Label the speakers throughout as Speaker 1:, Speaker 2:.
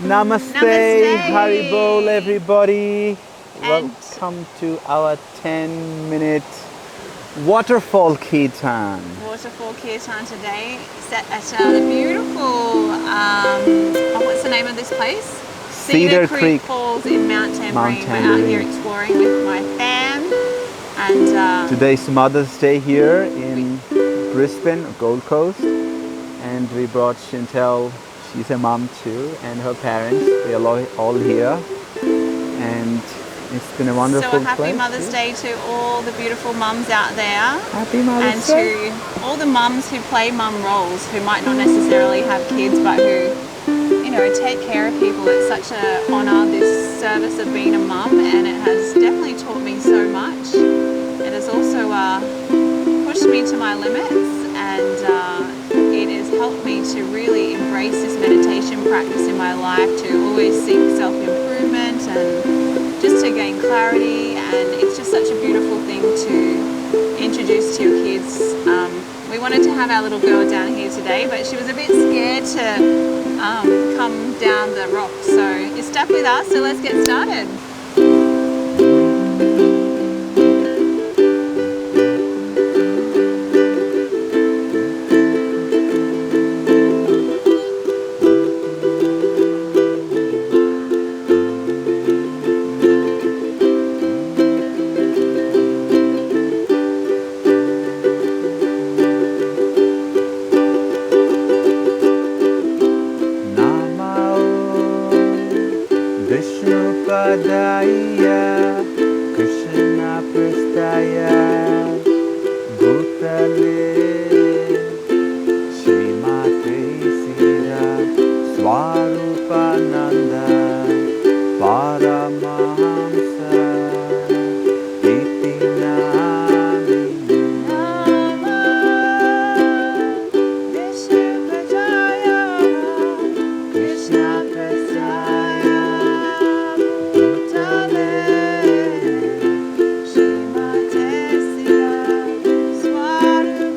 Speaker 1: Namaste,
Speaker 2: Namaste.
Speaker 1: Haribol everybody.
Speaker 2: And
Speaker 1: Welcome to our 10-minute waterfall Kirtan.
Speaker 2: Waterfall Kirtan today set at the beautiful, what's the name of this place?
Speaker 1: Cedar Creek
Speaker 2: Falls in Mount Tambourine.
Speaker 1: Mount
Speaker 2: We're
Speaker 1: Tambourine.
Speaker 2: out here exploring with my fam. And
Speaker 1: Today's Mother's Day here in Brisbane, Gold Coast. And we brought Chantel, she's a mom too, and her parents. They are all here. And it's been a wonderful
Speaker 2: so a happy
Speaker 1: place.
Speaker 2: Mother's Day to all the beautiful mums out there.
Speaker 1: Happy Mother's Day.
Speaker 2: And to all the mums who play mum roles, who might not necessarily have kids, but who, you know, take care of people. It's such an honour, this service of being a mum, and it has definitely taught me so much. It has also pushed me to my limits, and it has helped me to really embrace this meditation practice in my life, to always seek self-improvement and just to gain clarity. And it's just such a beautiful thing to introduce to your kids. We wanted to have our little girl down here today, but she was a bit scared to come down the rock, so you're stuck with us, so let's get started.
Speaker 1: Vishnu Padaya, Krishna Prestaya, Bhutale, Srimate, Siddhaswarupananda, Paramahamsa, Namine.
Speaker 2: Vishnu Padaya, Krishna Prestaya, Bhutale, Srimate, Siddhaswarupananda,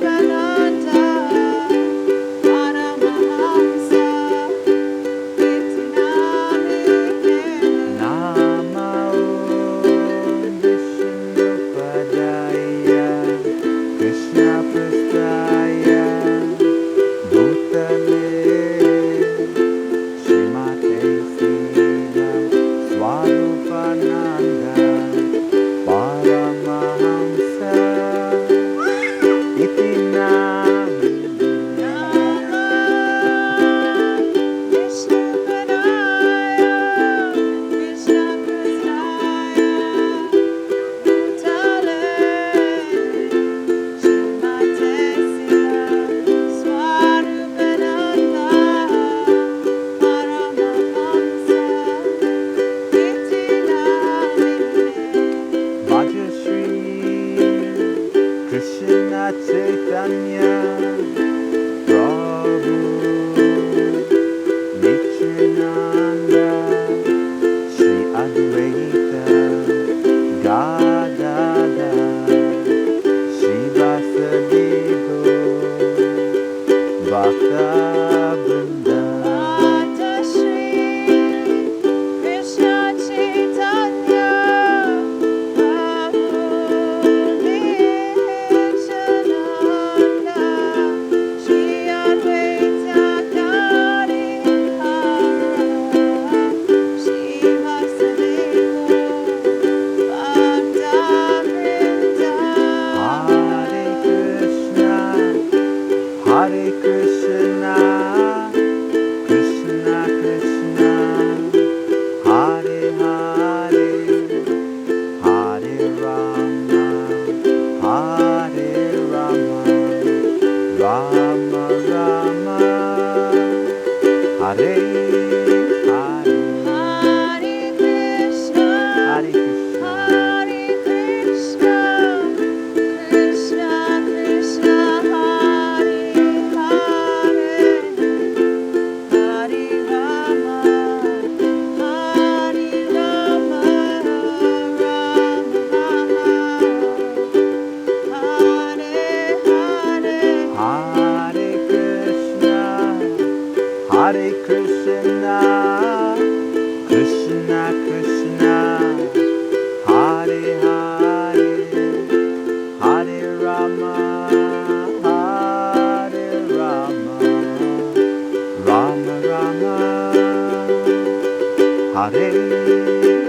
Speaker 1: Hare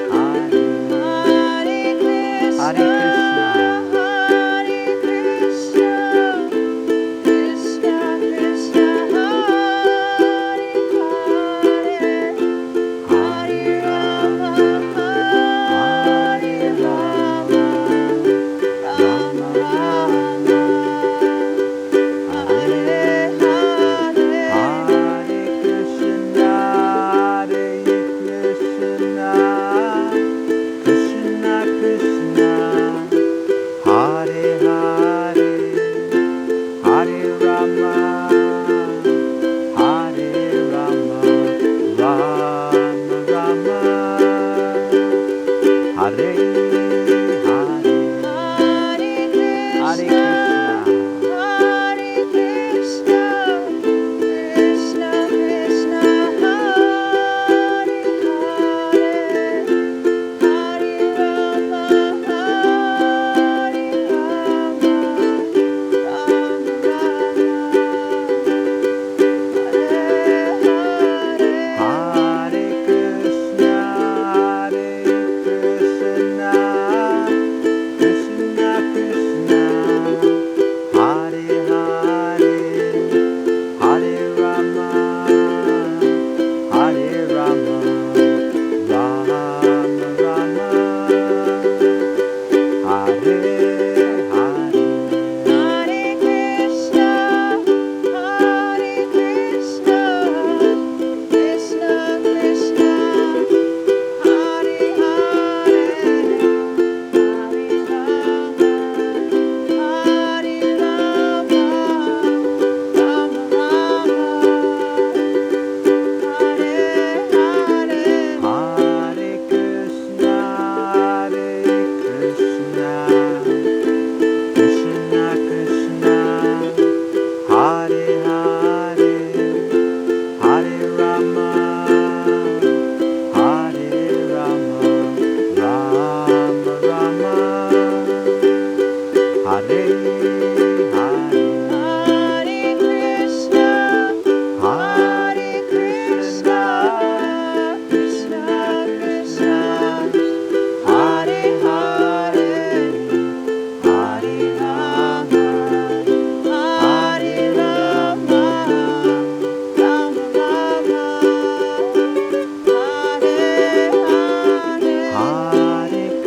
Speaker 1: Hare, Hare Krishna,
Speaker 2: Hare Krishna, Krishna Krishna, Hare Hare, Hare Rama, Hare Rama, Rama Rama, Hare Hare,
Speaker 1: Hare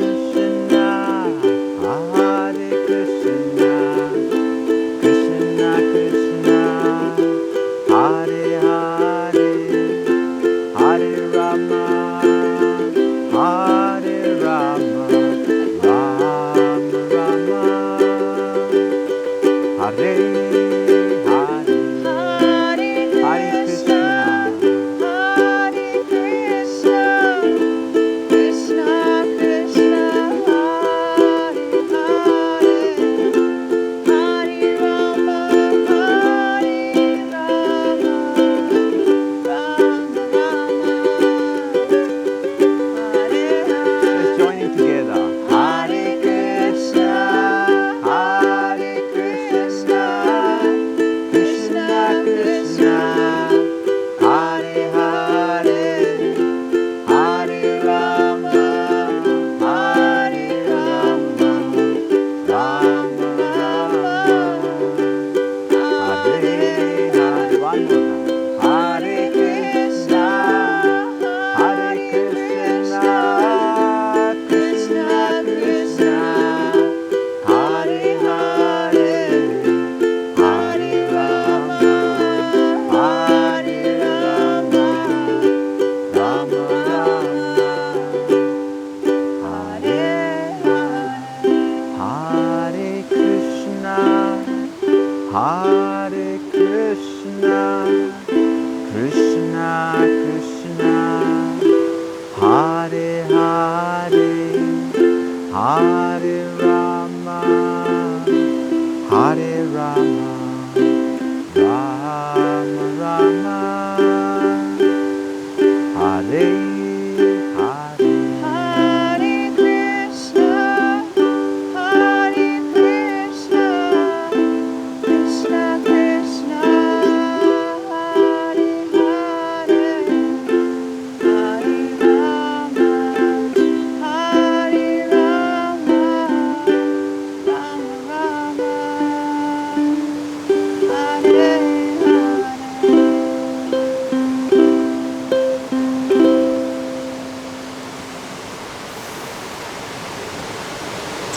Speaker 1: Krishna, Hare Krishna, Krishna Krishna, Hare Hare, Hare Rama, Hare Rama, Rama Rama, Hare Hare,
Speaker 2: Hare Krishna, Hare Krishna, Krishna Krishna, Hare Hare, Hare Rama, Hare Rama, Rama Rama, Hare Hare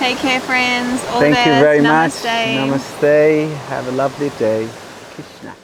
Speaker 2: Take care, friends. All
Speaker 1: Thank
Speaker 2: the
Speaker 1: you
Speaker 2: best.
Speaker 1: very much.
Speaker 2: Namaste.
Speaker 1: Namaste. Have a lovely day. Krishna.